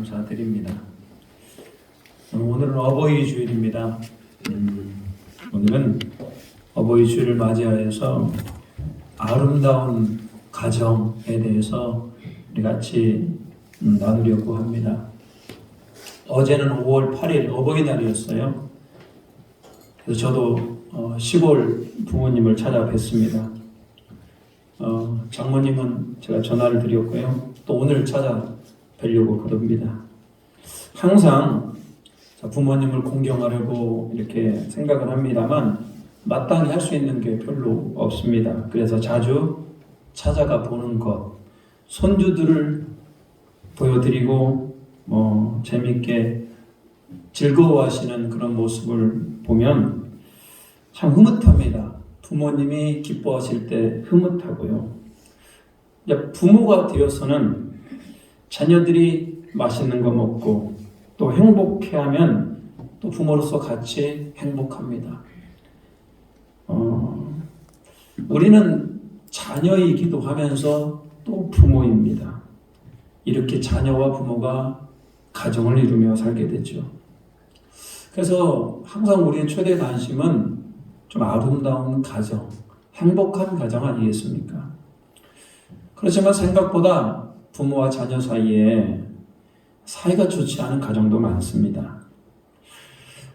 감사드립니다. 오늘은 어버이 주일입니다. 오늘은 어버이 주일을 맞이하여서 아름다운 가정에 대해서 우리 같이 나누려고 합니다. 어제는 5월 8일 어버이날이었어요. 그래서 저도 시골 부모님을 찾아뵀습니다. 장모님은 제가 전화를 드렸고요. 또 오늘 찾아뵈려고 그럽니다. 항상 부모님을 공경하려고 이렇게 생각을 합니다만 마땅히 할 수 있는 게 별로 없습니다. 그래서 자주 찾아가 보는 것, 손주들을 보여드리고 재밌게 즐거워하시는 그런 모습을 보면 참 흐뭇합니다. 부모님이 기뻐하실 때 흐뭇하고요. 부모가 되어서는 자녀들이 맛있는 거 먹고 또 행복해하면 또 부모로서 같이 행복합니다. 우리는 자녀이기도 하면서 또 부모입니다. 이렇게 자녀와 부모가 가정을 이루며 살게 되죠. 그래서 항상 우리의 최대 관심은 좀 아름다운 가정, 행복한 가정 아니겠습니까? 그렇지만 생각보다 부모와 자녀 사이에 사이가 좋지 않은 가정도 많습니다.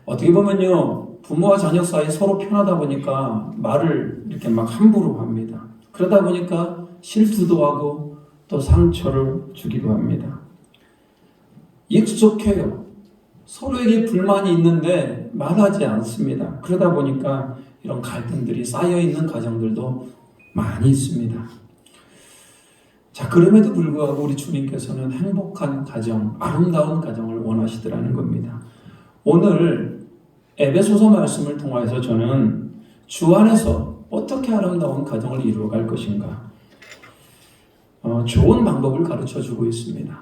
어떻게 보면요, 부모와 자녀 사이 서로 편하다 보니까 말을 이렇게 막 함부로 합니다. 그러다 보니까 실수도 하고 또 상처를 주기도 합니다. 익숙해요. 서로에게 불만이 있는데 말하지 않습니다. 그러다 보니까 이런 갈등들이 쌓여있는 가정들도 많이 있습니다. 자, 그럼에도 불구하고 우리 주님께서는 행복한 가정, 아름다운 가정을 원하시더라는 겁니다. 오늘 에베소서 말씀을 통해서 저는 주 안에서 어떻게 아름다운 가정을 이루어갈 것인가 좋은 방법을 가르쳐주고 있습니다.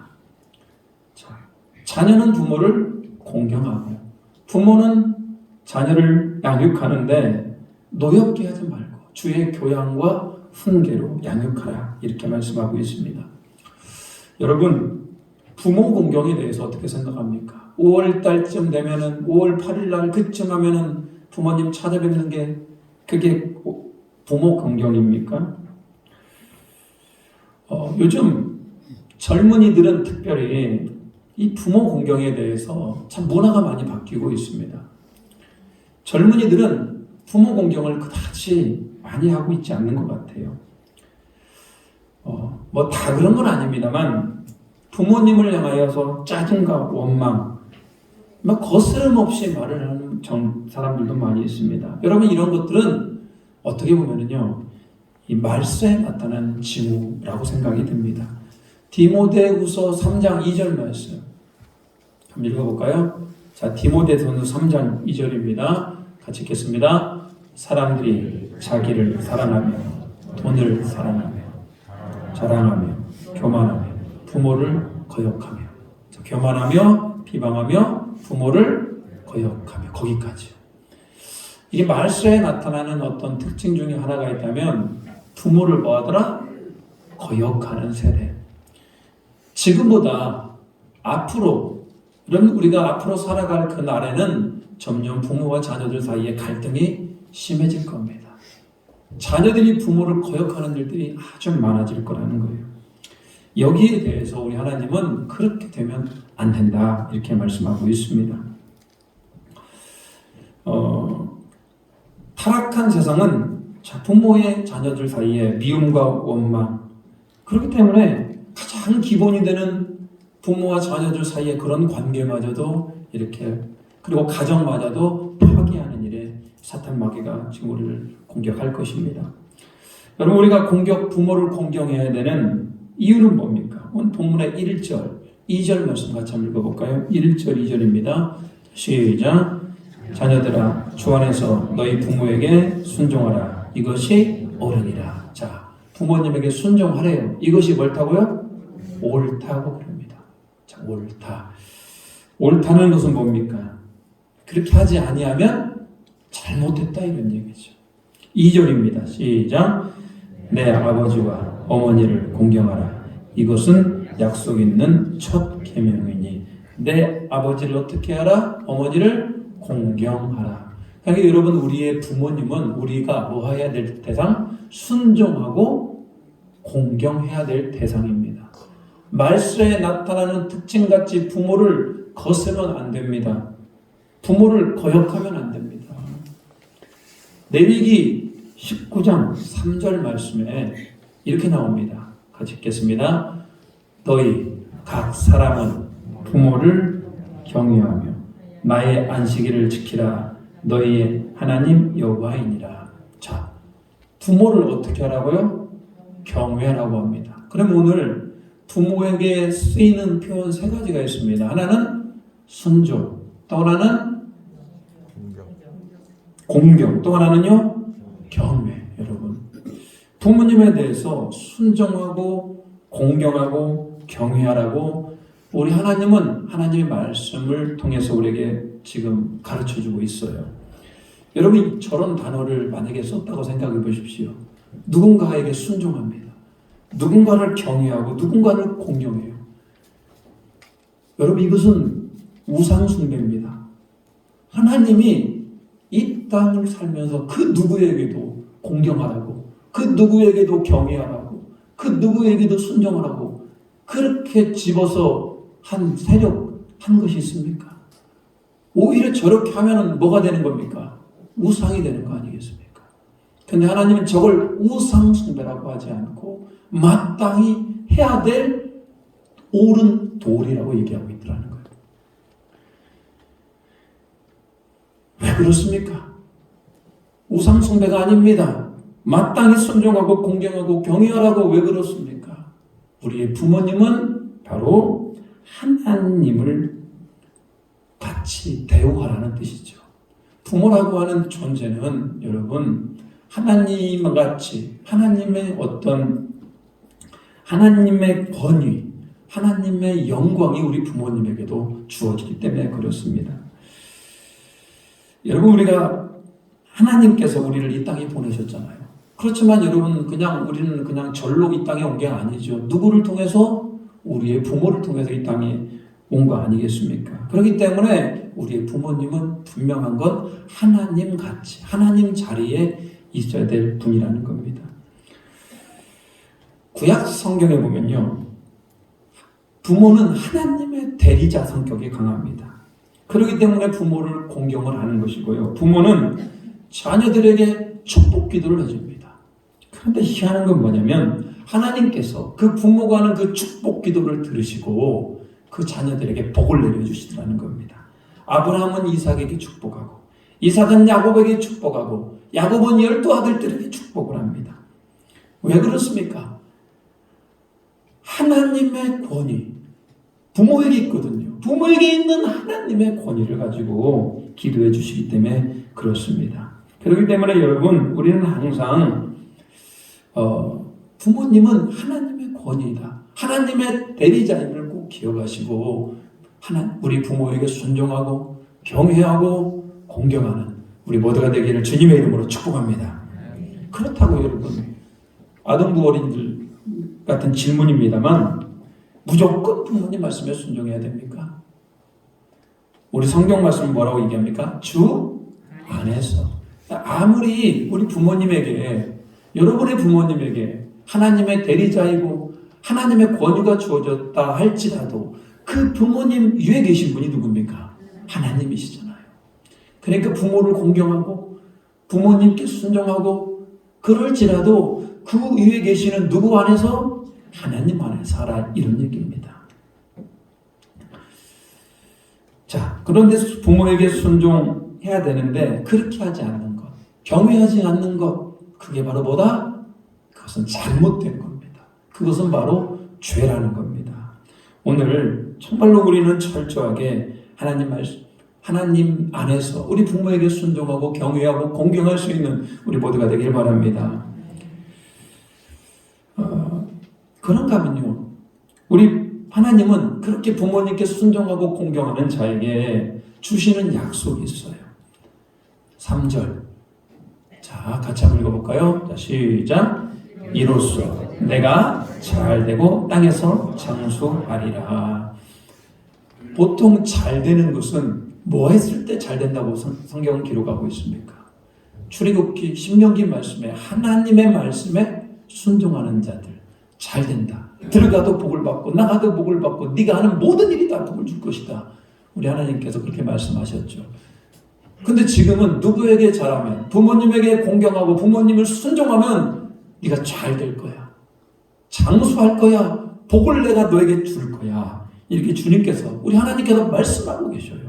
자, 자녀는 부모를 공경하고 부모는 자녀를 양육하는데 노엽게 하지 말고 주의 교양과 훈계로 양육하라, 이렇게 말씀하고 있습니다. 여러분, 부모 공경에 대해서 어떻게 생각합니까? 5월 달쯤 되면은 5월 8일 날 그쯤 하면은 부모님 찾아뵙는 게 그게 부모 공경입니까? 요즘 젊은이들은 특별히 이 부모 공경에 대해서 참 문화가 많이 바뀌고 있습니다. 젊은이들은 부모 공경을 그다지 많이 하고 있지 않는 것 같아요. 다 그런 건 아닙니다만 부모님을 향하여서 짜증과 원망, 막 거스름없이 말을 하는 사람들도 많이 있습니다. 여러분, 이런 것들은 어떻게 보면은요, 이 말세에 나타난 징후라고 생각이 듭니다. 디모데후서 3장 2절 말씀 한번 읽어볼까요? 자, 디모데전서 3장 2절입니다. 같이 읽겠습니다. 사람들이 자기를 사랑하며 돈을 사랑하며 자랑하며 교만하며 부모를 거역하며, 교만하며 비방하며 부모를 거역하며, 거기까지요. 이게 말세에 나타나는 어떤 특징 중에 하나가 있다면 부모를 뭐하더라? 거역하는 세대. 지금보다 앞으로, 그럼 우리가 앞으로 살아갈 그 날에는 점점 부모와 자녀들 사이에 갈등이 심해질 겁니다. 자녀들이 부모를 거역하는 일들이 아주 많아질 거라는 거예요. 여기에 대해서 우리 하나님은 그렇게 되면 안 된다, 이렇게 말씀하고 있습니다. 타락한 세상은 부모의 자녀들 사이에 미움과 원망, 그렇기 때문에 가장 기본이 되는 부모와 자녀들 사이의 그런 관계마저도 이렇게, 그리고 가정마저도 파괴하는 일에 사탄 마귀가 지금 우리를 공격할 것입니다. 여러분, 우리가 부모를 공경해야 되는 이유는 뭡니까? 오늘 본문의 1절, 2절 말씀 같이 한번 읽어볼까요? 1절, 2절입니다. 시작. 자녀들아, 주 안에서 너희 부모에게 순종하라. 이것이 옳으니라. 자, 부모님에게 순종하래요. 이것이 옳다고요? 옳다고 그럽니다. 자, 옳다. 옳다는 것은 뭡니까? 그렇게 하지 아니하면 잘못했다, 이런 얘기죠. 2절입니다. 시작. 내 아버지와 어머니를 공경하라. 이것은 약속 있는 첫 계명이니 내 아버지를 어떻게 하라? 어머니를 공경하라. 그러니까 여러분, 우리의 부모님은 우리가 뭐 해야 될 대상? 순종하고 공경해야 될 대상입니다. 말씀에 나타나는 특징같이 부모를 거스르면 안 됩니다. 부모를 거역하면 안 됩니다. 레위기 19장 3절 말씀에 이렇게 나옵니다. 같이 읽겠습니다. 너희 각 사람은 부모를 경외하며 나의 안식일을 지키라. 너희의 하나님 여호와이니라. 자, 부모를 어떻게 하라고요? 경외하라고 합니다. 그럼 오늘 부모에게 쓰이는 표현 세 가지가 있습니다. 하나는 순종, 또 하나는 공경, 또 하나는요 경외. 여러분, 부모님에 대해서 순종하고 공경하고 경외하라고 우리 하나님은 하나님의 말씀을 통해서 우리에게 지금 가르쳐주고 있어요. 여러분, 저런 단어를 만약에 썼다고 생각해 보십시오. 누군가에게 순종합니다. 누군가를 경외하고 누군가를 공경해요. 여러분, 이것은 우상 숭배입니다. 하나님이 이 땅을 살면서 그 누구에게도 공경하라고, 그 누구에게도 경외하라고, 그 누구에게도 순종하라고 그렇게 집어서 한 세력, 한 것이 있습니까? 오히려 저렇게 하면은 뭐가 되는 겁니까? 우상이 되는 거 아니겠습니까? 근데 하나님은 저걸 우상 숭배라고 하지 않고 마땅히 해야 될 옳은 도리라고 얘기하고 있더라는 거예요. 왜 그렇습니까? 우상 숭배가 아닙니다. 마땅히 순종하고 공경하고 경외하라고. 왜 그렇습니까? 우리의 부모님은 바로 하나님을 같이 대우하라는 뜻이죠. 부모라고 하는 존재는 여러분, 하나님과 같이 하나님의 어떤 하나님의 권위, 하나님의 영광이 우리 부모님에게도 주어지기 때문에 그렇습니다. 여러분, 우리가 하나님께서 우리를 이 땅에 보내셨잖아요. 그렇지만 여러분, 우리는 그냥 절로 이 땅에 온 게 아니죠. 누구를 통해서? 우리의 부모를 통해서 이 땅에 온 거 아니겠습니까? 그렇기 때문에 우리의 부모님은 분명한 건 하나님 같이, 하나님 자리에 있어야 될 분이라는 겁니다. 구약 성경에 보면요, 부모는 하나님의 대리자 성격이 강합니다. 그렇기 때문에 부모를 공경을 하는 것이고요. 부모는 자녀들에게 축복 기도를 해줍니다. 그런데 희한한 건 뭐냐면 하나님께서 그 부모가 하는 그 축복 기도를 들으시고 그 자녀들에게 복을 내려주시더라는 겁니다. 아브라함은 이삭에게 축복하고, 이삭은 야곱에게 축복하고, 야곱은 12아들들에게 축복을 합니다. 왜 그렇습니까? 하나님의 권위, 부모에게 있거든요. 부모에게 있는 하나님의 권위를 가지고 기도해 주시기 때문에 그렇습니다. 그렇기 때문에 여러분, 우리는 항상 부모님은 하나님의 권위이다, 하나님의 대리자임을 꼭 기억하시고 우리 부모에게 순종하고 경외하고 공경하는 우리 모두가 되기를 주님의 이름으로 축복합니다. 그렇다고 여러분, 아동부 어린이들 같은 질문입니다만 무조건 부모님 말씀에 순종해야 됩니까? 우리 성경 말씀은 뭐라고 얘기합니까? 주 안에서. 아무리 우리 부모님에게, 여러분의 부모님에게 하나님의 대리자이고 하나님의 권위가 주어졌다 할지라도 그 부모님 위에 계신 분이 누굽니까? 하나님이시잖아요. 그러니까 부모를 공경하고 부모님께 순종하고 그럴지라도 그 위에 계시는 누구 안에서? 하나님 안에서 살아, 이런 얘기입니다. 자, 그런데 부모에게 순종해야 되는데 그렇게 하지 않는 것, 경외하지 않는 것, 그게 바로 뭐다? 그것은 잘못된 겁니다. 그것은 바로 죄라는 겁니다. 오늘 정말로 우리는 철저하게 하나님 안에서 우리 부모에게 순종하고 경외하고 공경할 수 있는 우리 모두가 되길 바랍니다. 그런가 하면요, 우리 하나님은 그렇게 부모님께 순종하고 공경하는 자에게 주시는 약속이 있어요. 3절. 자, 같이 한번 읽어볼까요? 자, 시작. 이로써 내가 잘되고 땅에서 장수하리라. 보통 잘되는 것은 뭐 했을 때 잘된다고 성경은 기록하고 있습니까? 출애굽기 신명기 말씀에 하나님의 말씀에 순종하는 자들 잘된다. 들어가도 복을 받고 나가도 복을 받고 네가 하는 모든 일이 다 복을 줄 것이다. 우리 하나님께서 그렇게 말씀하셨죠. 근데 지금은 누구에게 잘하면, 부모님에게 공경하고 부모님을 순종하면 네가 잘 될 거야, 장수할 거야, 복을 내가 너에게 줄 거야, 이렇게 주님께서, 우리 하나님께서 말씀하고 계셔요.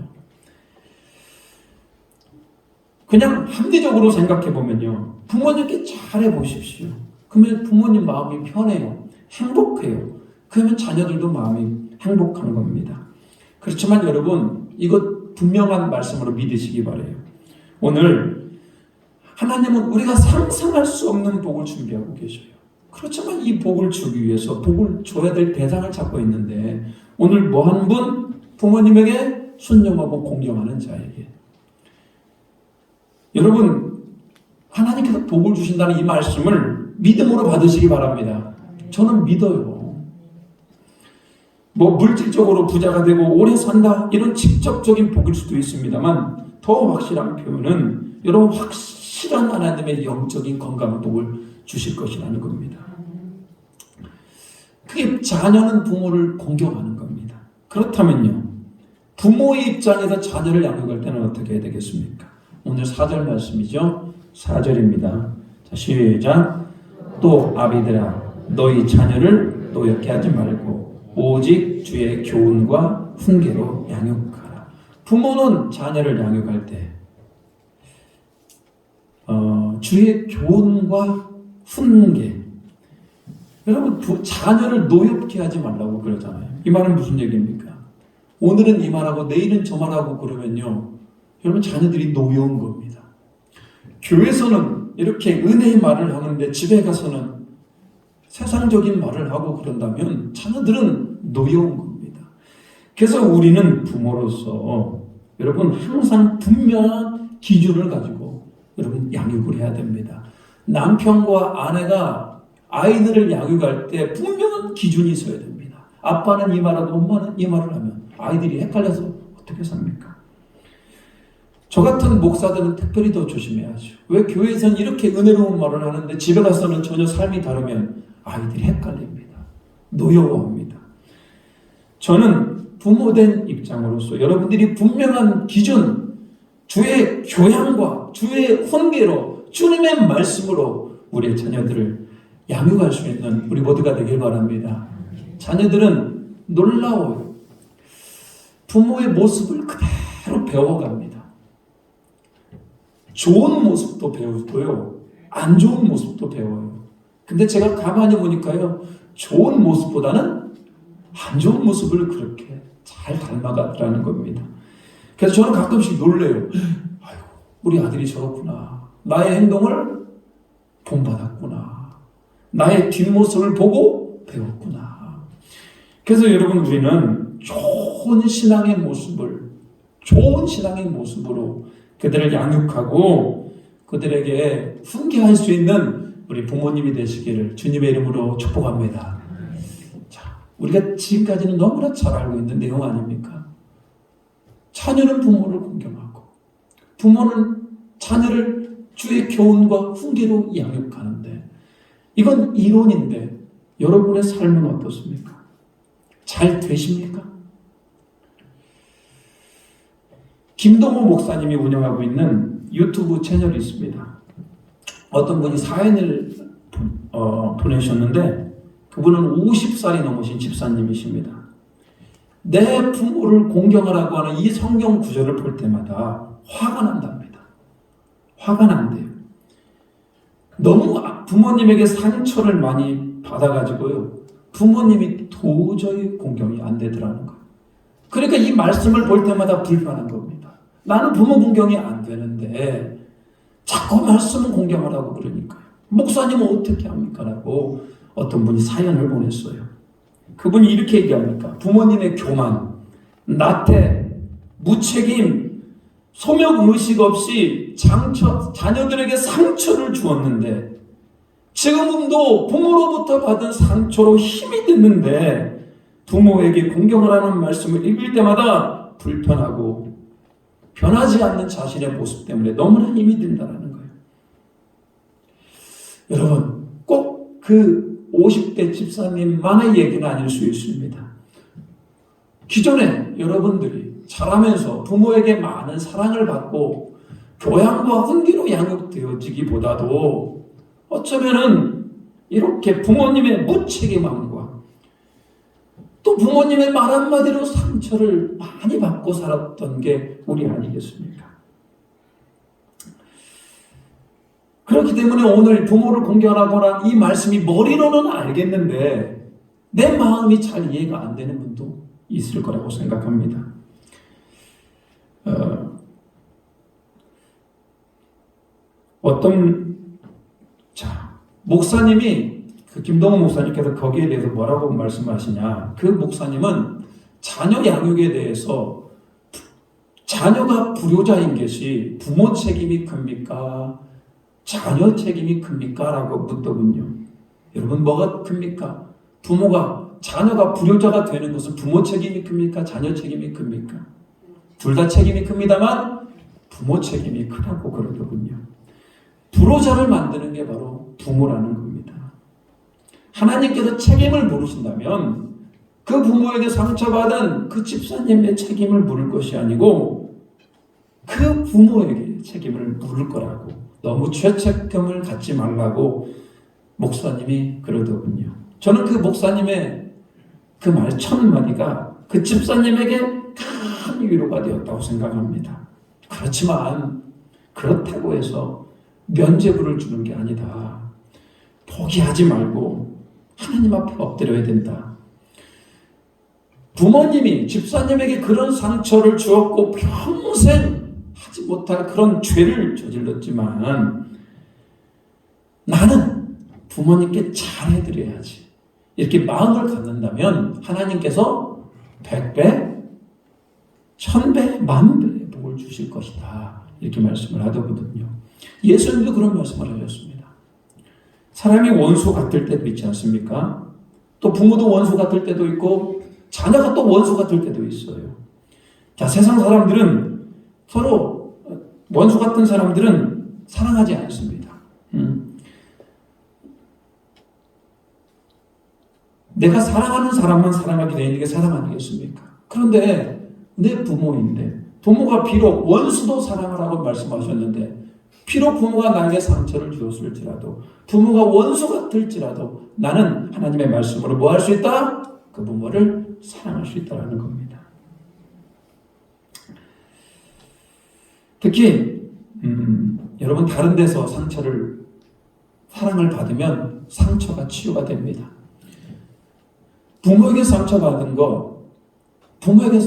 그냥 합리적으로 생각해 보면요, 부모님께 잘해 보십시오. 그러면 부모님 마음이 편해요, 행복해요. 그러면 자녀들도 마음이 행복한 겁니다. 그렇지만 여러분, 이것 분명한 말씀으로 믿으시기 바라요. 오늘 하나님은 우리가 상상할 수 없는 복을 준비하고 계셔요. 그렇지만 이 복을 주기 위해서 복을 줘야 될 대상을 찾고 있는데, 오늘 뭐 한 분? 부모님에게 순종하고 공경하는 자에게. 여러분, 하나님께서 복을 주신다는 이 말씀을 믿음으로 받으시기 바랍니다. 저는 믿어요. 뭐 물질적으로 부자가 되고 오래 산다, 이런 직접적인 복일 수도 있습니다만, 더 확실한 표현은 여러분 확실한 하나님의 영적인 건강한 복을 주실 것이라는 겁니다. 그게 자녀는 부모를 공경하는 겁니다. 그렇다면요, 부모의 입장에서 자녀를 양육할 때는 어떻게 해야 되겠습니까? 오늘 4절 말씀이죠. 4절입니다. 자, 시작. 또 아비들아, 너희 자녀를 노엽게 하지 말고 오직 주의 교훈과 훈계로 양육하라. 부모는 자녀를 양육할 때 주의 교훈과 훈계. 여러분, 자녀를 노엽게 하지 말라고 그러잖아요. 이 말은 무슨 얘기입니까? 오늘은 이 말하고 내일은 저 말하고 그러면요, 여러분 자녀들이 노여운 겁니다. 교회에서는 이렇게 은혜의 말을 하는데 집에 가서는 세상적인 말을 하고 그런다면 자녀들은 노여운 겁니다. 그래서 우리는 부모로서 여러분 항상 분명한 기준을 가지고 여러분 양육을 해야 됩니다. 남편과 아내가 아이들을 양육할 때 분명한 기준이 있어야 됩니다. 아빠는 이 말하고 엄마는 이 말을 하면 아이들이 헷갈려서 어떻게 삽니까? 저 같은 목사들은 특별히 더 조심해야죠. 왜 교회에서는 이렇게 은혜로운 말을 하는데 집에 가서는 전혀 삶이 다르면 아이들이 헷갈립니다. 노여워합니다. 저는 부모된 입장으로서 여러분들이 분명한 기준, 주의 교양과 주의 훈계로 주님의 말씀으로 우리의 자녀들을 양육할 수 있는 우리 모두가 되길 바랍니다. 자녀들은 놀라워요. 부모의 모습을 그대로 배워갑니다. 좋은 모습도 배우고요, 안 좋은 모습도 배워요. 근데 제가 가만히 보니까요, 좋은 모습보다는 안 좋은 모습을 그렇게 잘 닮아가더라는 겁니다. 그래서 저는 가끔씩 놀래요. 아이고, 우리 아들이 저렇구나. 나의 행동을 본받았구나. 나의 뒷모습을 보고 배웠구나. 그래서 여러분, 우리는 좋은 신앙의 모습으로 그들을 양육하고 그들에게 훈계할 수 있는 우리 부모님이 되시기를 주님의 이름으로 축복합니다. 자, 우리가 지금까지는 너무나 잘 알고 있는 내용 아닙니까? 자녀는 부모를 공경하고 부모는 자녀를 주의 교훈과 훈계로 양육하는데, 이건 이론인데 여러분의 삶은 어떻습니까? 잘 되십니까? 김동호 목사님이 운영하고 있는 유튜브 채널이 있습니다. 어떤 분이 사연을 보내셨는데, 그분은 50살이 넘으신 집사님이십니다. 내 부모를 공경하라고 하는 이 성경 구절을 볼 때마다 화가 난답니다. 화가 난대요. 너무 부모님에게 상처를 많이 받아가지고요, 부모님이 도저히 공경이 안 되더라는 거예요. 그러니까 이 말씀을 볼 때마다 불편한 겁니다. 나는 부모 공경이 안 되는데 자꾸 말씀은 공경하라고 그러니까요. 목사님은 어떻게 합니까? 라고 어떤 분이 사연을 보냈어요. 그분이 이렇게 얘기합니까? 부모님의 교만, 나태, 무책임, 소명의식 없이 자녀들에게 상처를 주었는데 지금도 부모로부터 받은 상처로 힘이 드는데 부모에게 공경을 하는 말씀을 읽을 때마다 불편하고 변하지 않는 자신의 모습 때문에 너무나 힘이 든다는 거예요. 여러분, 꼭 그 50대 집사님만의 얘기는 아닐 수 있습니다. 기존에 여러분들이 자라면서 부모에게 많은 사랑을 받고 교양과 훈계로 양육되어지기보다도 어쩌면은 이렇게 부모님의 무책임함과 또 부모님의 말 한마디로 상처를 많이 받고 살았던 게 우리 아니겠습니까? 그렇기 때문에 오늘 부모를 공경하거나 이 말씀이 머리로는 알겠는데 내 마음이 잘 이해가 안 되는 분도 있을 거라고 생각합니다. 목사님이 김동훈 목사님께서 거기에 대해서 뭐라고 말씀하시냐? 그 목사님은 자녀 양육에 대해서 자녀가 불효자인 것이 부모 책임이 큽니까? 자녀 책임이 큽니까? 라고 묻더군요. 여러분, 뭐가 큽니까? 자녀가 불효자가 되는 것은 부모 책임이 큽니까? 자녀 책임이 큽니까? 둘 다 책임이 큽니다만 부모 책임이 크다고 그러더군요. 불효자를 만드는 게 바로 부모라는 겁니다. 하나님께서 책임을 물으신다면 그 부모에게 상처받은 그 집사님의 책임을 물을 것이 아니고 그 부모에게 책임을 물을 거라고, 너무 죄책감을 갖지 말라고 목사님이 그러더군요. 저는 그 목사님의 그 말 첫마디가 그 집사님에게 큰 위로가 되었다고 생각합니다. 그렇지만 그렇다고 해서 면죄부를 주는 게 아니다. 포기하지 말고 하나님 앞에 엎드려야 된다. 부모님이 집사님에게 그런 상처를 주었고 평생 하지 못할 그런 죄를 저질렀지만 나는 부모님께 잘해드려야지, 이렇게 마음을 갖는다면 하나님께서 100배, 1000배, 10,000배 복을 주실 것이다, 이렇게 말씀을 하더거든요. 예수님도 그런 말씀을 하셨습니다. 사람이 원수 같을 때도 있지 않습니까? 또 부모도 원수 같을 때도 있고 자녀가 또 원수 같을 때도 있어요. 자, 세상 사람들은 서로 원수 같은 사람들은 사랑하지 않습니다. 내가 사랑하는 사람만 사랑하게 되어 있는 게 사랑 아니겠습니까? 그런데 내 부모인데, 부모가 비록 원수도 사랑하라고 말씀하셨는데 비록 부모가 나에게 상처를 주었을지라도, 부모가 원수 같을지라도 나는 하나님의 말씀으로 뭐 할 수 있다? 그 부모를 사랑할 수 있다는 겁니다. 특히 여러분, 다른 데서 사랑을 받으면 상처가 치유가 됩니다. 부모에게 상처받은 거 부모에게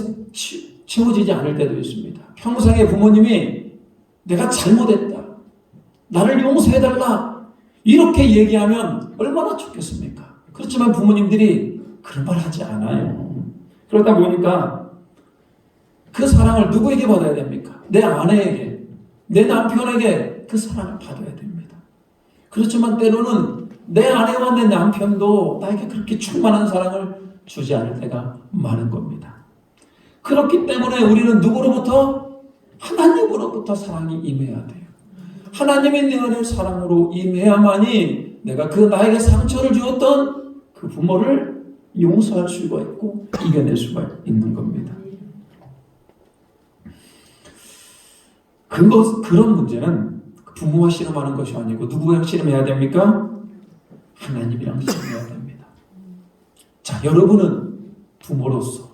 치워지지 않을 때도 있습니다. 평생에 부모님이 내가 잘못했다, 나를 용서해달라, 이렇게 얘기하면 얼마나 좋겠습니까? 그렇지만 부모님들이 그런 말 하지 않아요. 그러다 보니까 그 사랑을 누구에게 받아야 됩니까? 내 아내에게, 내 남편에게 그 사랑을 받아야 됩니다. 그렇지만 때로는 내 아내와 내 남편도 나에게 그렇게 충만한 사랑을 주지 않을 때가 많은 겁니다. 그렇기 때문에 우리는 누구로부터? 하나님으로부터 사랑이 임해야 돼요. 하나님의 내 안에 사랑으로 임해야만이 내가 나에게 상처를 주었던 그 부모를 용서할 수가 있고 이겨낼 수가 있는 겁니다. 그런 문제는 부모와 씨름하는 것이 아니고 누구랑 씨름해야 됩니까? 하나님이랑 씨름해야 됩니다. 자, 여러분은 부모로서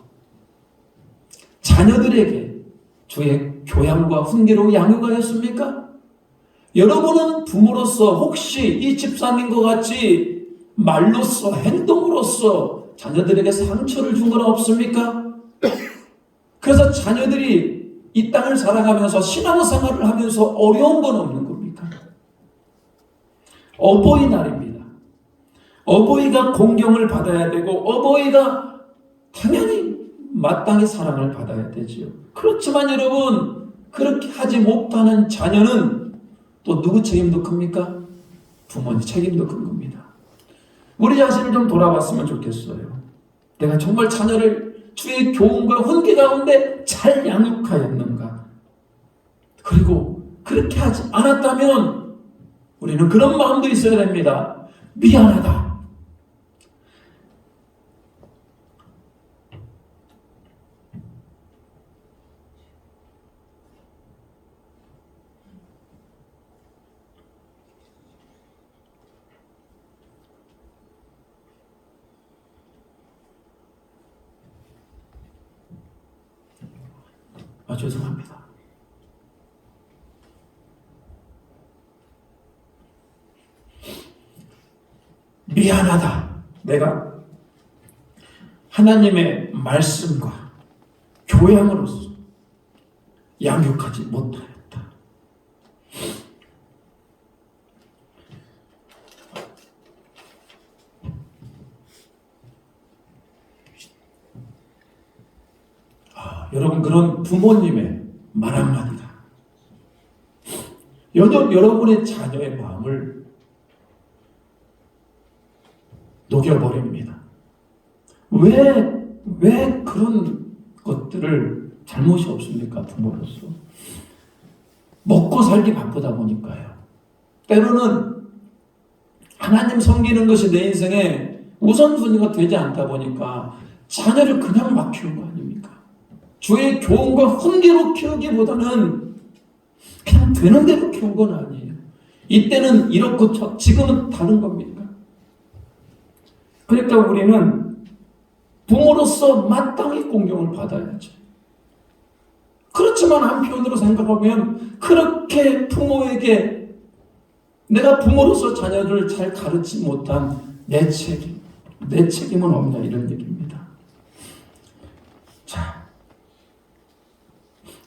자녀들에게 주의 교양과 훈계로 양육하였습니까? 여러분은 부모로서 혹시 이 집사님과 같이 말로써, 행동으로써 자녀들에게 상처를 준 건 없습니까? 그래서 자녀들이 이 땅을 살아가면서 신앙생활을 하면서 어려운 건 없는 겁니까? 어버이날입니다. 어버이가 공경을 받아야 되고 어버이가 당연히 마땅히 사랑을 받아야 되지요. 그렇지만 여러분, 그렇게 하지 못하는 자녀는 또 누구 책임도 큽니까? 부모님 책임도 큰 겁니다. 우리 자신을 좀 돌아봤으면 좋겠어요. 내가 정말 자녀를 주의 교훈과 훈계 가운데 잘 양육하였는가? 그리고 그렇게 하지 않았다면 우리는 그런 마음도 있어야 됩니다. 미안하다. 죄송합니다. 미안하다. 내가 하나님의 말씀과 교양으로서 양육하지 못하였다. 여러분, 그런 부모님의 말 한마디가 여러분의 자녀의 마음을 녹여버립니다. 왜 그런 것들을 잘못이 없습니까? 부모로서 먹고 살기 바쁘다 보니까요. 때로는 하나님 섬기는 것이 내 인생의 우선순위가 되지 않다 보니까 자녀를 그냥 막 키운 거 아닙니까? 주의 교훈과 훈계로 키우기보다는 그냥 되는 대로 키운 건 아니에요. 이때는 이렇고 지금은 다른 겁니다. 그러니까 우리는 부모로서 마땅히 공경을 받아야죠. 그렇지만 한편으로 생각하면 그렇게 부모에게 내가 부모로서 자녀들을 잘 가르치지 못한 내 책임은 없냐, 이런 얘기입니다. 자,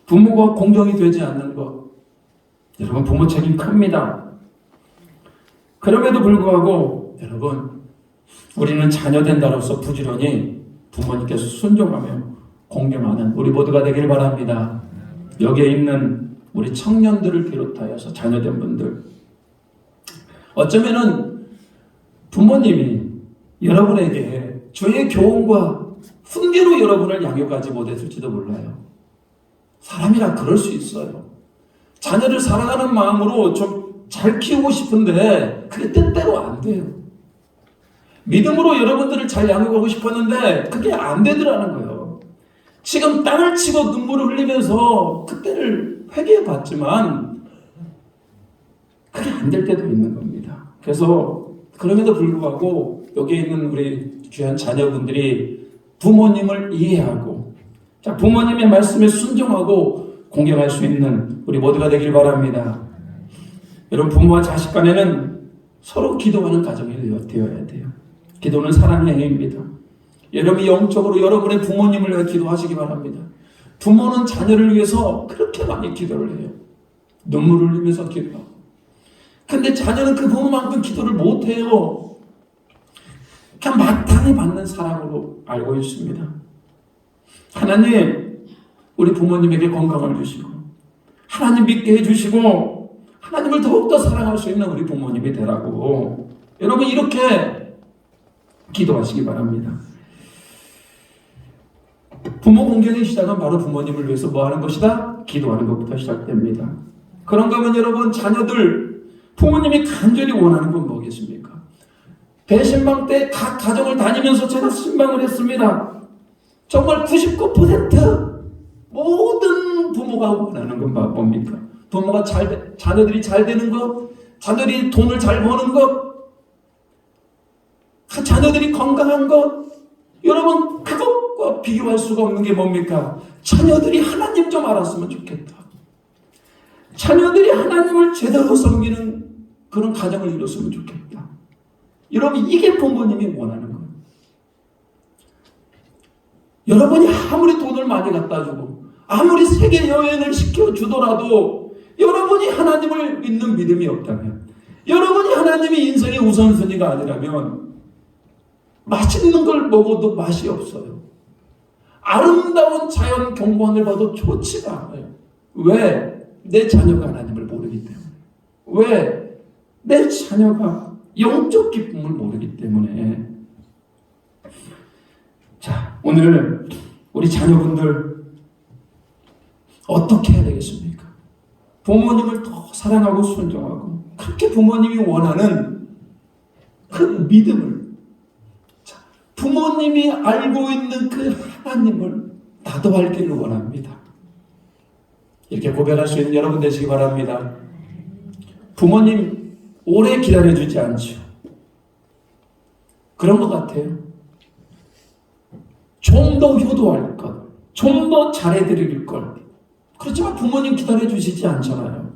부모가 공경이 되지 않는 것, 여러분, 부모 책임 큽니다. 그럼에도 불구하고 여러분, 우리는 자녀된다로서 부지런히 부모님께서 순종하며 공경하는 우리 모두가 되길 바랍니다. 여기에 있는 우리 청년들을 비롯하여서 자녀된 분들, 어쩌면은 부모님이 여러분에게 주의 교훈과 훈계로 여러분을 양육하지 못했을지도 몰라요. 사람이라 그럴 수 있어요. 자녀를 사랑하는 마음으로 좀 잘 키우고 싶은데 그게 뜻대로 안 돼요. 믿음으로 여러분들을 잘 양육하고 싶었는데 그게 안 되더라는 거예요. 지금 땅을 치고 눈물을 흘리면서 그때를 회개해 봤지만 그게 안 될 때도 있는 겁니다. 그래서 그럼에도 불구하고 여기에 있는 우리 귀한 자녀분들이 부모님을 이해하고, 자, 부모님의 말씀에 순종하고 공경할 수 있는 우리 모두가 되길 바랍니다. 여러분, 부모와 자식 간에는 서로 기도하는 가정이 되어야 돼요. 기도는 사랑의 행위입니다. 여러분이 영적으로 여러분의 부모님을 위해 기도하시기 바랍니다. 부모는 자녀를 위해서 그렇게 많이 기도를 해요. 눈물을 흘리면서 기도하고. 근데 자녀는 그 부모만큼 기도를 못해요. 그냥 마땅히 받는 사랑으로 알고 있습니다. 하나님, 우리 부모님에게 건강을 주시고 하나님 믿게 해주시고 하나님을 더욱더 사랑할 수 있는 우리 부모님이 되라고 여러분 이렇게 기도하시기 바랍니다. 부모 공경의 시작은 바로 부모님을 위해서 뭐 하는 것이다? 기도하는 것부터 시작됩니다. 그런가 하면 여러분, 자녀들 부모님이 간절히 원하는 건 뭐겠습니까? 대신방 때 각 가정을 다니면서 제가 신방을 했습니다. 정말 99% 모든 부모가 원하는 건 뭡니까? 부모가 자녀들이 잘 되는 것, 자녀들이 돈을 잘 버는 것, 자녀들이 건강한 것. 여러분, 그것과 비교할 수가 없는 게 뭡니까? 자녀들이 하나님 좀 알았으면 좋겠다. 자녀들이 하나님을 제대로 섬기는 그런 가정을 이뤘으면 좋겠다. 여러분, 이게 부모님이 원하는 거예요. 여러분이 아무리 돈을 많이 갖다 주고 아무리 세계 여행을 시켜주더라도 여러분이 하나님을 믿는 믿음이 없다면, 여러분이 하나님이 인생의 우선순위가 아니라면 맛있는 걸 먹어도 맛이 없어요. 아름다운 자연 경관을 봐도 좋지가 않아요. 왜? 내 자녀가 하나님을 모르기 때문에. 왜? 내 자녀가 영적 기쁨을 모르기 때문에. 자, 오늘 우리 자녀분들 어떻게 해야 되겠습니까? 부모님을 더 사랑하고 순종하고 그렇게 부모님이 원하는 그 믿음을, 부모님이 알고 있는 그 하나님을 나도 알기를 원합니다. 이렇게 고백할 수 있는 여러분 되시기 바랍니다. 부모님 오래 기다려주지 않죠. 그런 것 같아요. 좀 더 효도할 것, 좀 더 잘해드릴 걸. 그렇지만 부모님 기다려주시지 않잖아요.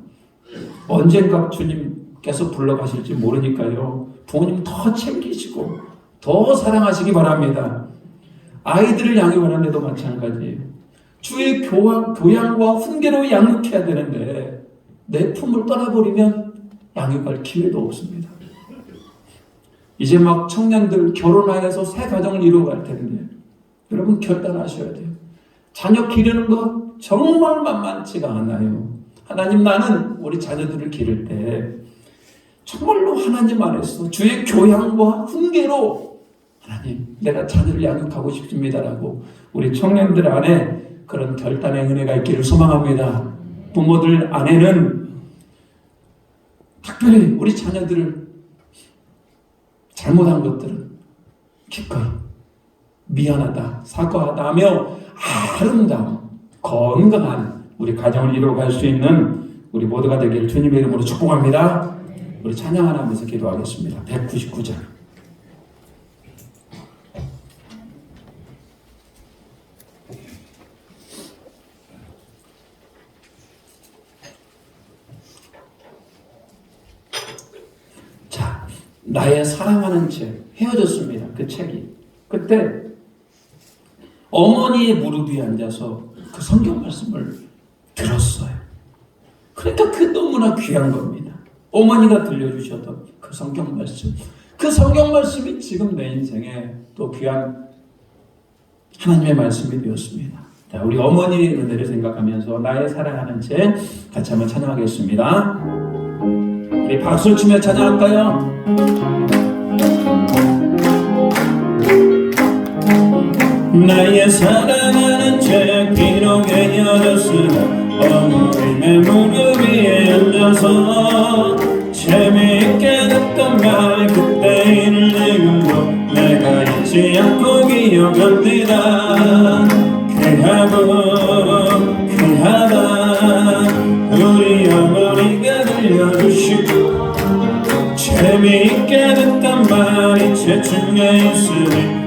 언젠가 주님께서 불러가실지 모르니까요. 부모님 더 챙기시고 더 사랑하시기 바랍니다. 아이들을 양육하는 데도 마찬가지예요. 주의 교양과 훈계로 양육해야 되는데 내 품을 떠나버리면 양육할 기회도 없습니다. 이제 막 청년들 결혼하여서 새 가정을 이루어갈 텐데 여러분 결단하셔야 돼요. 자녀 기르는 거 정말 만만치가 않아요. 하나님, 나는 우리 자녀들을 기를 때 정말로 하나님 안에서 주의 교양과 훈계로 하나님, 내가 자녀를 양육하고 싶습니다라고 우리 청년들 안에 그런 결단의 은혜가 있기를 소망합니다. 부모들 안에는 특별히 우리 자녀들을 잘못한 것들은 기꺼이 미안하다, 사과하다 하며 아름다운 건강한 우리 가정을 이루어갈 수 있는 우리 모두가 되기를 주님의 이름으로 축복합니다. 우리 찬양하면서 기도하겠습니다. 199장. 자, 나의 사랑하는 책, 헤어졌습니다. 그 책이. 그때 어머니의 무릎 위에 앉아서 그 성경 말씀을 들었어요. 그러니까 그 너무나 귀한 겁니다. 어머니가 들려주셨던 그 성경 말씀. 그 성경 말씀이 지금 내 인생에 또 귀한 하나님의 말씀이 되었습니다. 자, 우리 어머니의 은혜를 생각하면서 나의 사랑하는 책 같이 한번 찬양하겠습니다. 우리 박수 치며 찬양할까요? 나의 사랑하는 책 비록 헤어졌으나 어머님의 무릎 위에 앉아서 재미있게 듣던 말 그때 일을 지금도 내가 잊지 않고 기억합니다. 귀하다 우리 어머니가 들려주시고 재미있게 듣던 말이 제 중에 있으니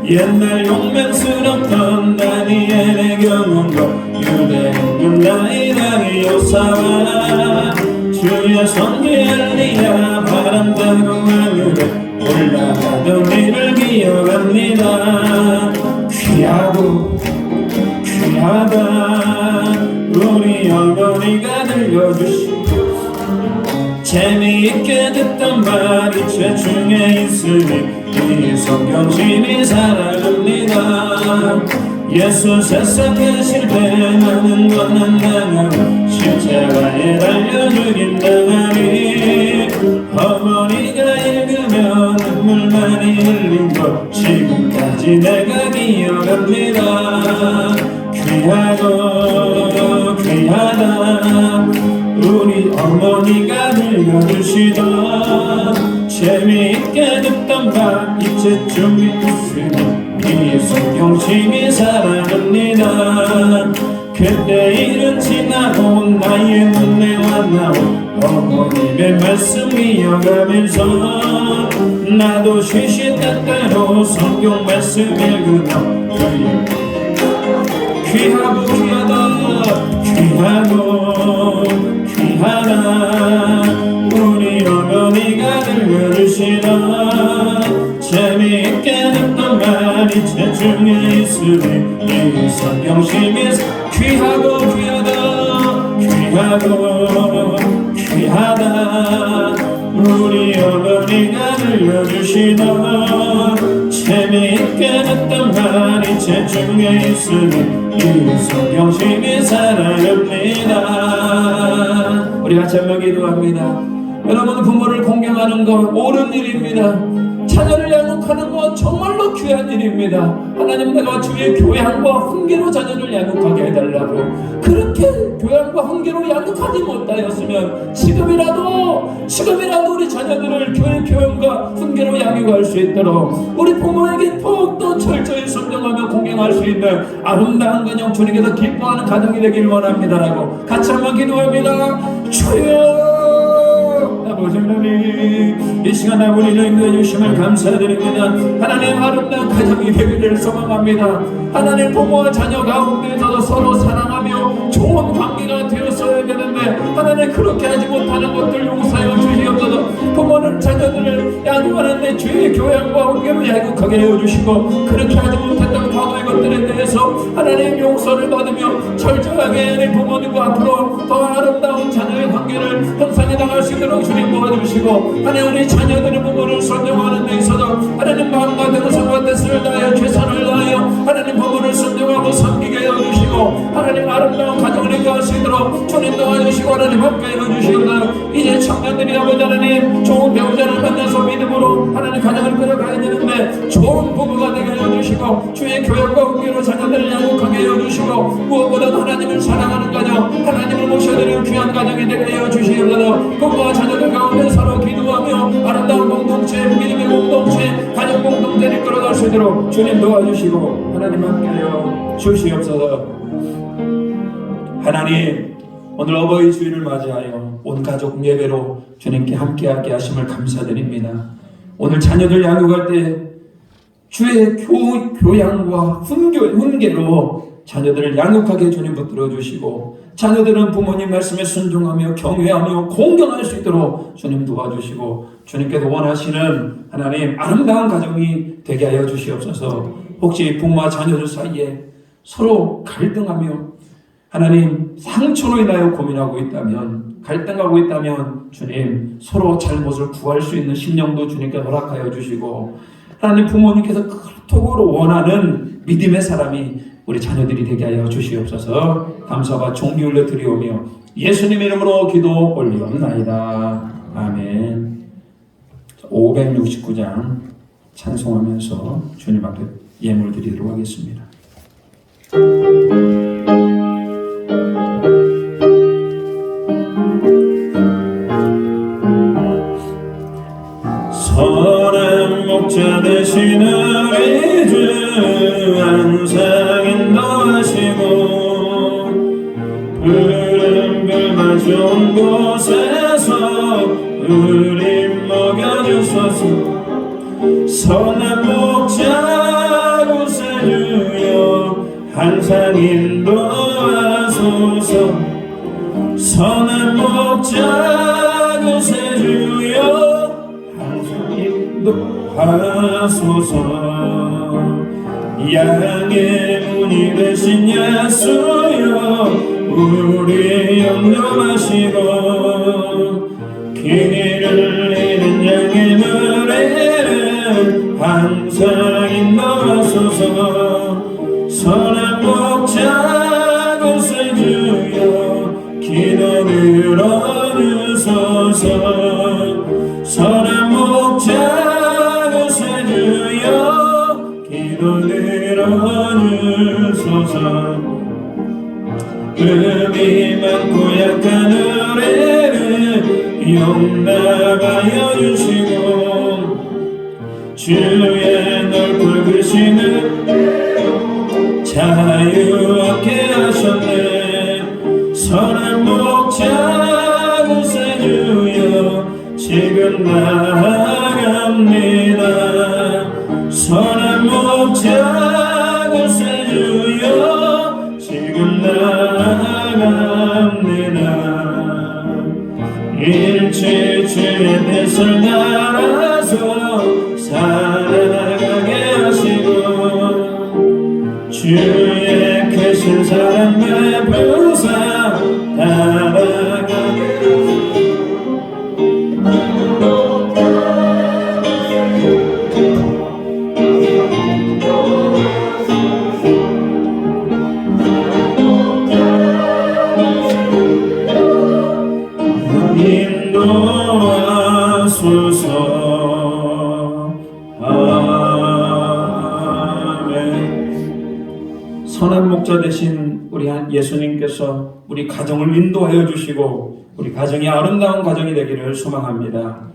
옛날 용맹스럽던 다니엘의 경험과 유대인은 나의 당의 요사와 주의 성계 엘리야 바람 타고 하늘에 올라가던 일을 기억합니다. 귀하다 우리 어머니가 들려주신 재미있게 듣던 말이 제 중에 있으니 이 성경심이 사랑합니다. 예수 세상 계실 때 많은 건 안 당하고 십자가에 달려 죽인다하니 어머니가 읽으면 눈물 많이 흘린 것 지금까지 내가 기억합니다. 귀하다 우리 어머니가 들려주시던 재미있게 듣던 말 이제 중에 있으니 이 성경심이 사랑합니다. 그때 일은 지나고 나의 눈에 왔나오 어머님의 말씀 이어가면서 나도 쉬쉬때때로 성경 말씀 읽으며 귀하다 우리 어머니가 들려주시던 재미있게 듣던 말이 제 중에 있으니 이 성경심이 귀하다 우리 어머니가 들려주시던 재미있게 듣던 말이 체중에 있으니 이 성경심이 살아납니다. 우리 같이 한번 기도합니다. 여러분, 부모를 공경하는 것 옳은 일입니다. 자녀를 양육하는 것 정말로 귀한 일입니다. 하나님, 내가 주의 교양과 훈계로 자녀를 양육하게 해달라고. 그렇게 교양과 훈계로 양육하지 못하였으면 지금이라도 우리 자녀들을 교회 교양과 훈계로 양육할 수 있도록 우리 부모에게 더욱더 철저히 순종하며 공경할 수 있는 아름다운 가정, 주님께서 기뻐하는 가정이 되길 원합니다라고 같이 한번 기도합니다. 주여, 아버지 하나님, 이 시간 아버지를 인도해 주심을 감사드립니다. 하나님, 아름다운 가정이 되기를 소망합니다. 하나님, 부모와 자녀 가운데서 서로 사랑하며 좋은 관계가 되었어야 되는데 하나님, 그렇게 하지 못하는 것들 용서하여 주시옵소서. 부모는 자녀들을 양육하는데 주의 교양과 훈계로 양육하게 해주시고, 그렇게 하지 못했던 과거의 것들에 대해서 하나님 용서를 받으며 철저하게 내 부모님과 앞으로 더 아름다운 자녀의 관계를 형성해 나갈 수 있도록 주님 도와주시고, 하나님, 우리 자녀들의 부모를 순종하는 데 있어서 하나님 마음과 정성과 뜻을 다하여 최선을 다하여 하나님 부모를 순종하고 섬기게 해주시고, 하나님 아름다운 가정을 이끌어갈 수 있도록 주님 도와주시고 하나님 함께 해주시옵소서. 이제 청년들이 아버지 하나님 좋은 배우자를 만나서 믿음으로 하나님 가정을 끌어가야 되는데 좋은 부부가 되게 해주시고, 주의 교육과 훈계로 자녀들을 양육하게 해주시고, 무엇보다도 하나님을 사랑하는 가정, 하나님을 모셔드리는 귀한 가정이 되게 해주시옵소서. 부부와 자녀들 가운데 서로 기도하며 아름다운 공동체, 믿음의 공동체, 가정 공동체를 끌어갈 수 있도록 주님 도와주시고 하나님 함께하여 주시옵소서. 하나님, 오늘 어버이 주일을 맞이하여 온 가족 예배로 주님께 함께하게 하심을 감사드립니다. 오늘 자녀들 양육할 때 주의 교양과 훈계로 자녀들을 양육하게 주님 붙들어 주시고, 자녀들은 부모님 말씀에 순종하며 경외하며 공경할 수 있도록 주님 도와주시고, 주님께서 원하시는 하나님 아름다운 가정이 되게 하여 주시옵소서. 혹시 부모와 자녀들 사이에 서로 갈등하며 하나님 상처로 인하여 고민하고 있다면, 갈등하고 있다면 주님 서로 잘못을 구할 수 있는 심령도 주님께 허락하여 주시고, 하나님 부모님께서 그토록 원하는 믿음의 사람이 우리 자녀들이 되게 하여 주시옵소서. 감사와 존귀 올려 드리오며 예수님 이름으로 기도 올리옵나이다. 아멘. 569장 찬송하면서 주님 앞에 예물 드리도록 하겠습니다. 선한 목자 되시는 우리 주 항상 인도하시고, 푸른 불만 좋은 곳에서 우리 먹여주소서. 선한 목자 구세주여 항상 인도하소서. 선한 목자 구세주여 하소서. 양의 문이 되신 예수여 우리 염려하시고, 길을 잃은 양의 무리를 항상 인도하소서. 선한 목자 구세주여 기도 들어주소서. 선한 목자 구세주여 기도 들어주소서. 음이 많고 약한 우리를 용납하여 주시고, 주의 넓은 그시는 자유 얻게 하셨네. 선한 목자 구세주여 지금 나아갑니다. 선한 목자 구세주여 지금 나아갑니다. 일체 주의 뜻을 따라서 살아가게 하시고, 주의 크신 사랑 베푸사 따라가게 하시고, 선한 목자 되신 우리 예수님께서 우리 가정을 인도하여 주시고 우리 가정이 아름다운 가정이 되기를 소망합니다.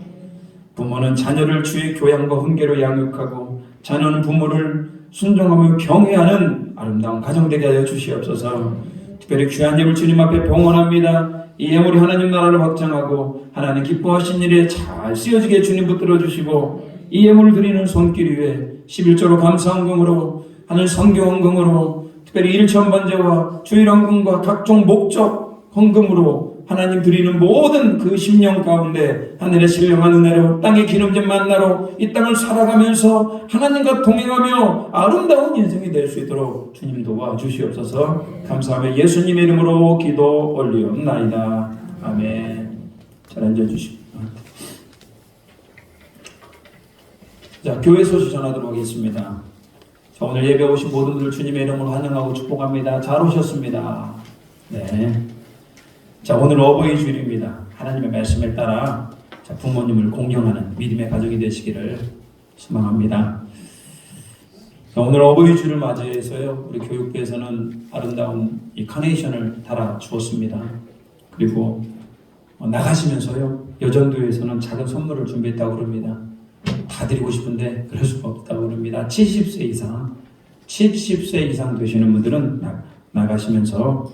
부모는 자녀를 주의 교양과 훈계로 양육하고 자녀는 부모를 순종하며 경외하는 아름다운 가정 되게 하여 주시옵소서. 특별히 귀한 예물 주님 앞에 봉헌합니다. 이 예물이 하나님 나라를 확장하고 하나님 기뻐하신 일에 잘 쓰여지게 주님 붙들어 주시고 이 예물을 드리는 손길 위에 11조로 감사헌금으로 하늘 선교 헌금으로 특별히 일천번제와 주일 헌금과 각종 목적 헌금으로 하나님 드리는 모든 그 심령 가운데 하늘의 신령한 은혜로 땅의 기름진 만나로 이 땅을 살아가면서 하나님과 동행하며 아름다운 인생이 될 수 있도록 주님 도와주시옵소서. 감사하며 예수님의 이름으로 기도 올리옵나이다. 아멘. 잘 앉아주시고. 자, 교회 소식 전하도록 하겠습니다. 자, 오늘 예배 오신 모든 분들 주님의 이름으로 환영하고 축복합니다. 잘 오셨습니다. 네. 자, 오늘 어버이 주일입니다. 하나님의 말씀에 따라 자, 부모님을 공경하는 믿음의 가정이 되시기를 소망합니다. 자, 오늘 어버이 주일을 맞이해서요, 우리 교육부에서는 아름다운 이 카네이션을 달아 주었습니다. 그리고 나가시면서요, 여전도에서는 작은 선물을 준비했다고 그럽니다. 다 드리고 싶은데 그럴 수가 없다고 그럽니다. 70세 이상 되시는 분들은 나가시면서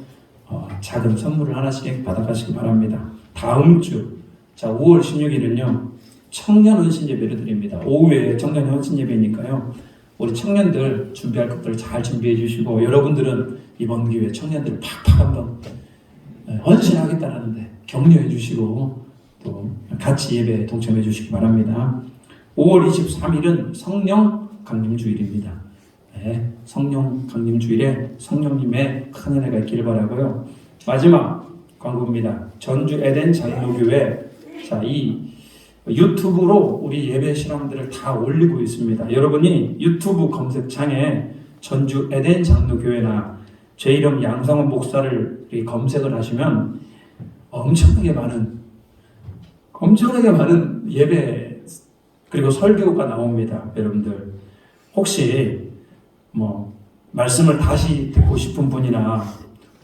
작은 선물을 하나씩 받아가시기 바랍니다. 다음 주, 자 5월 16일은요 청년 헌신 예배를 드립니다. 오후에 청년 헌신 예배니까요 우리 청년들 준비할 것들 잘 준비해 주시고 여러분들은 이번 기회에 청년들 팍팍 한번 헌신하겠다는데 격려해 주시고 또 같이 예배에 동참해 주시기 바랍니다. 5월 23일은 성령 강림 주일입니다. 네, 성령 강림 주일에 성령님의 큰 은혜가 있기를 바라고요. 마지막 광고입니다. 전주 에덴 장로교회, 자, 이 유튜브로 우리 예배 실황들을 다 올리고 있습니다. 여러분이 유튜브 검색창에 전주 에덴 장로교회나 제 이름 양성원 목사를 검색을 하시면 엄청나게 많은 예배 그리고 설교가 나옵니다. 여러분들 혹시 말씀을 다시 듣고 싶은 분이나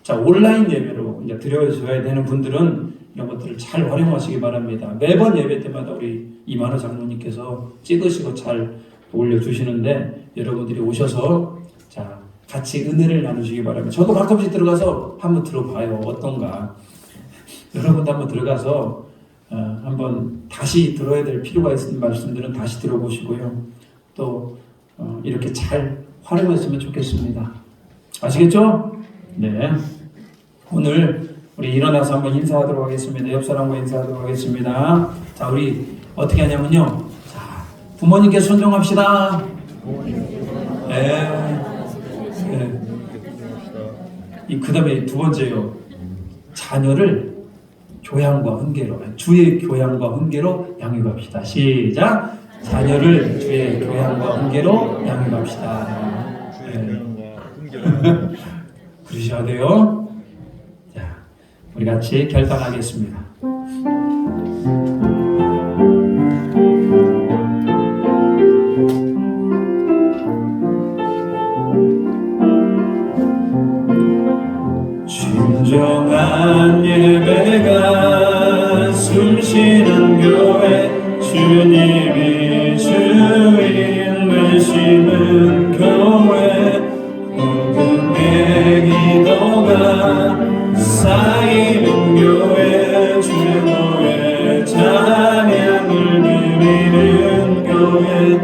자 온라인 예배로 이제 드려줘야 되는 분들은 이런 것들을 잘 활용하시기 바랍니다. 매번 예배 때마다 우리 이만호 장로님께서 찍으시고 잘 올려주시는데 여러분들이 오셔서 자 같이 은혜를 나누시기 바랍니다. 저도 가끔씩 들어가서 한번 들어봐요. 어떤가. 여러분도 한번 들어가서 한번 다시 들어야 될 필요가 있는 말씀들은 다시 들어보시고요. 또 이렇게 잘 활용했으면 좋겠습니다. 아시겠죠? 네. 오늘 우리 일어나서 한번 인사하도록 하겠습니다. 옆 사람과 인사하도록 하겠습니다. 자, 우리 어떻게 하냐면요. 자, 부모님께 순종합시다. 네. 그 다음에 두 번째요. 자녀를 교양과 훈계로, 주의 교양과 훈계로 양육합시다. 시작. 자녀를 주의 교양과 훈계로 양육합시다. 그러셔야 돼요. 자, 우리 같이 결단하겠습니다. 진정한 예배가 숨쉬는 교회 주님이 주인 되시는 교회 헌금의 기도가 쌓이는 교회 최고의 찬양을 드리는 교회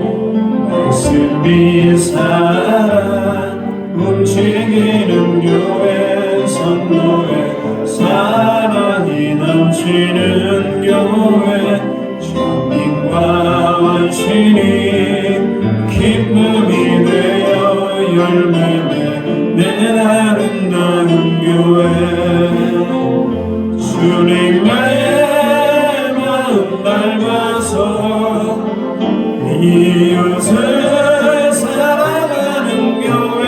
말씀이 살아 움직이는 교회 성도의 사랑이 넘치는 교회 천민과 원신이 기쁨이 되어 열매맺는 내 아름다운 교회 주님의 마음 닮아서 이웃을 사랑하는 교회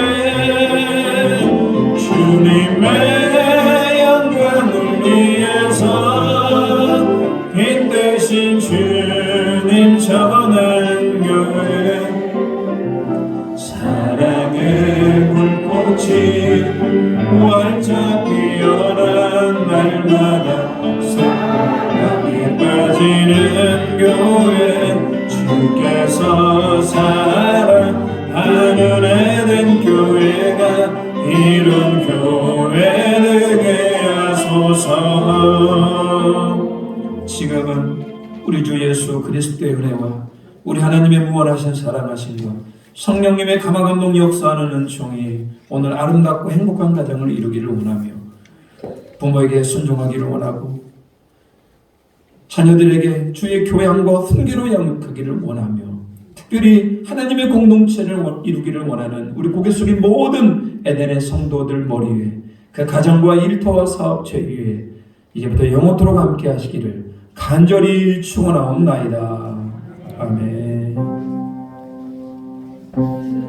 주님의 영광을 위해서 빛 대신 주님 전하는 교회 사랑의 불꽃이 활짝 피어난 날마다 사랑에 빠지는 교회 주께서 사랑하는 에덴 교회가 이룬 교회 되게 하소서. 지금은 우리 주 예수 그리스도의 은혜와 우리 하나님의 무한하신 사랑하심과 성령님의 감화감동 역사하는 은총이 오늘 아름답고 행복한 가정을 이루기를 원하며 부모에게 순종하기를 원하고 자녀들에게 주의 교양과 훈계로 양육하기를 원하며 특별히 하나님의 공동체를 이루기를 원하는 우리 고개 숙인 모든 에덴의 성도들 머리 위에 그 가정과 일터와 사업체 위에 이제부터 영원토록 함께 하시기를 간절히 축원하옵나이다. 아멘. Oh